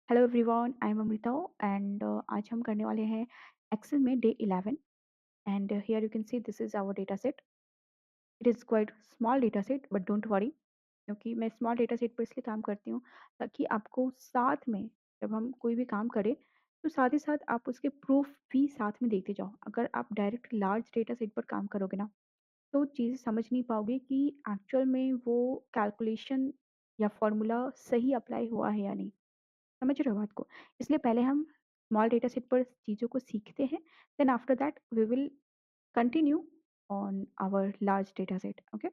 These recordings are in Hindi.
Hello everyone, I am Amrita and आज हम करने वाले हैं एक्सेल में day 11 and here you can see this is our data set. It is quite small data set but don't worry, क्योंकि मैं स्मॉल डेटा सेट पर इसलिए काम करती हूँ ताकि आपको साथ में जब हम कोई भी काम करें तो साथ ही साथ आप उसके प्रूफ भी साथ में देखते जाओ। अगर आप डायरेक्ट लार्ज डेटा सेट पर काम करोगे ना तो चीज़ें समझ नहीं पाओगे कि एक्चुअल में वो कैलकुलेशन या फॉर्मूला सही अप्लाई हुआ है या नहीं। समझ रहे हो बात को? इसलिए पहले हम स्मॉल डेटा सेट पर चीज़ों को सीखते हैं, then after that we will continue on our large data set, okay?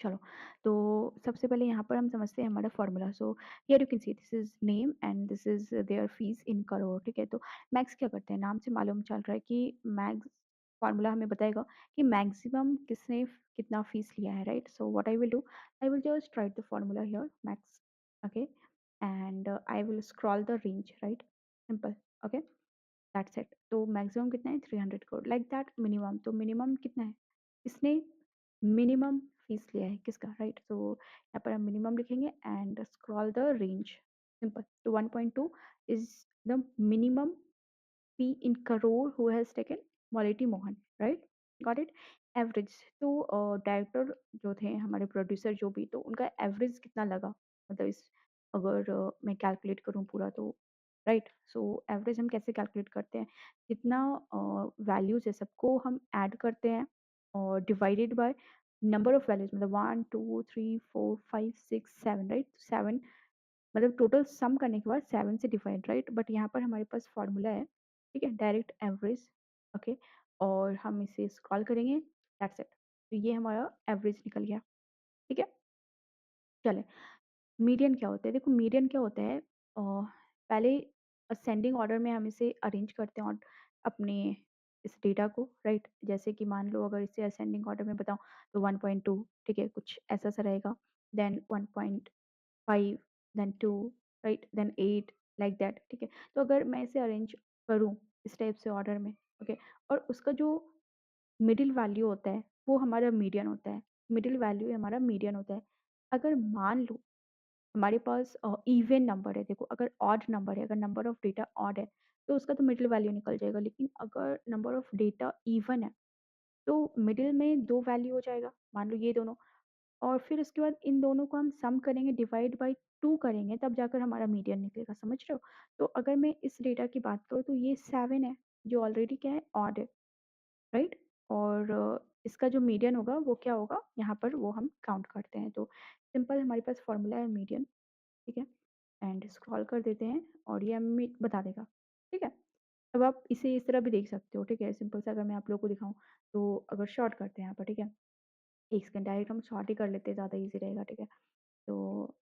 चलो, तो सबसे पहले यहाँ पर हम समझते हैं हमारा formula. So here you can see this is name and this is their fees in crore, ठीक है? तो मैक्स क्या करते हैं? नाम से मालूम चल रहा है कि मैक्स फॉर्मूला हमें बताएगा कि मैक्सिमम किसने कितना फीस लिया है, right? So what I will do, I will just right the formula here max, okay? And I will scroll the range, right? Simple, okay? That's it. तो मैक्सिमम कितना है? 300 करोड़, लाइक दैट। मिनिमम, तो मिनिमम कितना है? किसने मिनिमम फीस लिया है, किसका, राइट? सो यहाँ पर हम मिनिमम लिखेंगे and scroll the range, simple. तो 1.2 is the minimum fee in crore who has taken quality Mohan, right? Got it? Average, तो डायरेक्टर जो थे हमारे, प्रोड्यूसर जो भी, तो उनका एवरेज कितना लगा, मतलब इस अगर मैं कैलकुलेट करूँ पूरा तो, राइट? सो एवरेज हम कैसे कैलकुलेट करते हैं? जितना वैल्यूज है सबको हम ऐड करते हैं और divided by number of values, मतलब 1 2 3 4 5 6 7, राइट? 7, मतलब टोटल सम करने के बाद 7 से डिवाइड, राइट? बट यहाँ पर हमारे पास फॉर्मूला है, ठीक है, डायरेक्ट एवरेज, ओके? और हम इसे स्क्रॉल करेंगे, दैट्स इट। तो ये हमारा एवरेज निकल गया, ठीक है? चले, मीडियन क्या होता है? देखो, मीडियन क्या होता है, पहले असेंडिंग ऑर्डर में हम इसे अरेंज करते हैं और अपने इस डेटा को, राइट? जैसे कि मान लो अगर इसे असेंडिंग ऑर्डर में बताऊँ तो 1.2, ठीक है, कुछ ऐसा सा रहेगा, then 1.5, then 2, right? Then 8, like that, ठीक है? तो अगर मैं इसे अरेंज करूँ इस टाइप से ऑर्डर में, ओके? और उसका जो मिडिल वैल्यू होता है वो हमारा मीडियन होता है। मिडिल वैल्यू हमारा मीडियन होता है। अगर मान लो हमारे पास इवन नंबर है, देखो अगर ऑड नंबर है, अगर नंबर ऑफ डेटा ऑड है तो उसका तो मिडिल वैल्यू निकल जाएगा, लेकिन अगर नंबर ऑफ डेटा इवन है तो मिडिल में 2 वैल्यू हो जाएगा, मान लो ये दोनों, और फिर उसके बाद इन दोनों को हम सम करेंगे, डिवाइड बाय 2 करेंगे, तब जाकर हमारा मीडियन निकलेगा, समझ रहे हो? तो अगर मैं इस डेटा की बात करूँ तो ये 7 है, जो ऑलरेडी क्या है, ऑड है, राइट? और इसका जो मीडियन होगा वो क्या होगा, यहाँ पर वो हम काउंट करते हैं। तो सिंपल हमारे पास फॉर्मूला है मीडियन, ठीक है? एंड स्क्रॉल कर देते हैं और ये हमें बता देगा, ठीक है? अब आप इसे इस तरह भी देख सकते हो, ठीक है? सिंपल सा अगर मैं आप लोगों को दिखाऊँ तो अगर शॉर्ट करते हैं यहाँ पर, ठीक है? 1 सेकंड, डायरेक्ट हम शॉर्ट ही कर लेते हैं, ज़्यादा ईज़ी रहेगा, ठीक है? तो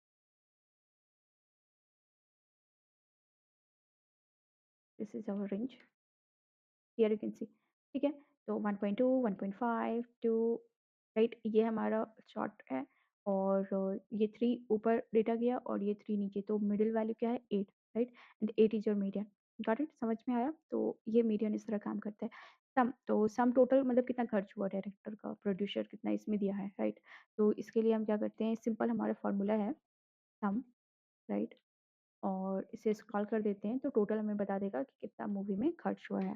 this is our range, here you can see, ठीक है? तो 1.2, 1.5, 2, राइट? ये हमारा शॉर्ट है और ये 3 ऊपर डेटा गया और ये 3 नीचे, तो मिडल वैल्यू क्या है, 8, right? And 8 is your median. Got it? समझ में आया? तो ये मीडियन इस तरह काम करता है। सम, तो सम टोटल मतलब कितना खर्च हुआ डायरेक्टर का, प्रोड्यूसर कितना इसमें दिया है, राइट? तो इसके लिए हम क्या करते हैं, सिंपल हमारा फॉर्मूला है सम, राइट? और इसे स्क्रॉल कर देते हैं तो टोटल हमें बता देगा कि कितना मूवी में खर्च हुआ है।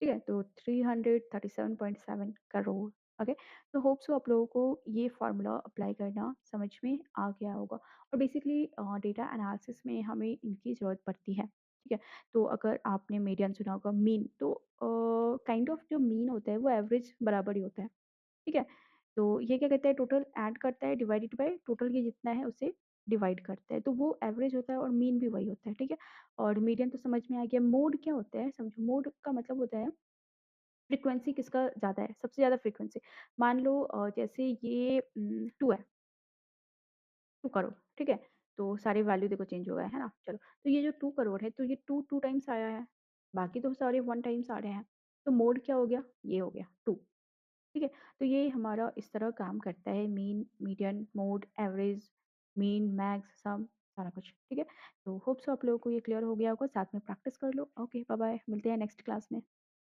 ठीक है? तो 337.7 करोड़, ओके? तो होप सो आप लोगों को ये फ़ॉर्मूला अप्लाई करना समझ में आ गया होगा। और बेसिकली डेटा एनालिसिस में हमें इनकी ज़रूरत पड़ती है, ठीक है? तो अगर आपने मीडियन सुना होगा, मीन, तो काइंड ऑफ जो मीन होता है वो एवरेज बराबर ही होता है, ठीक है? तो ये क्या कहता है, टोटल ऐड करता है डिवाइडेड बाय टोटल, ये जितना है उसे डिवाइड करता है, तो वो एवरेज होता है और मीन भी वही होता है, ठीक है? और मीडियन तो समझ में आ गया। मोड क्या होता है समझो, मोड का मतलब होता है फ्रीक्वेंसी किसका ज़्यादा है, सबसे ज़्यादा फ्रीक्वेंसी। मान लो जैसे ये 2 है, 2 करोड़, ठीक है? तो सारे वैल्यू देखो चेंज हो गए, है ना? चलो, तो ये जो 2 करोड़ है, तो ये 2 टाइम्स आया है, बाकी तो सारे 1 टाइम्स आ रहे हैं। तो मोड क्या हो गया? ये हो गया 2, ठीक है? तो ये हमारा इस तरह काम करता है, mean, median, mode, average, mean, max, sum, सारा कुछ, ठीक है? तो होप सो आप लोगों को ये क्लियर हो गया होगा, साथ में प्रैक्टिस कर लो। ओके, बाय बाय, मिलते हैं नेक्स्ट क्लास में।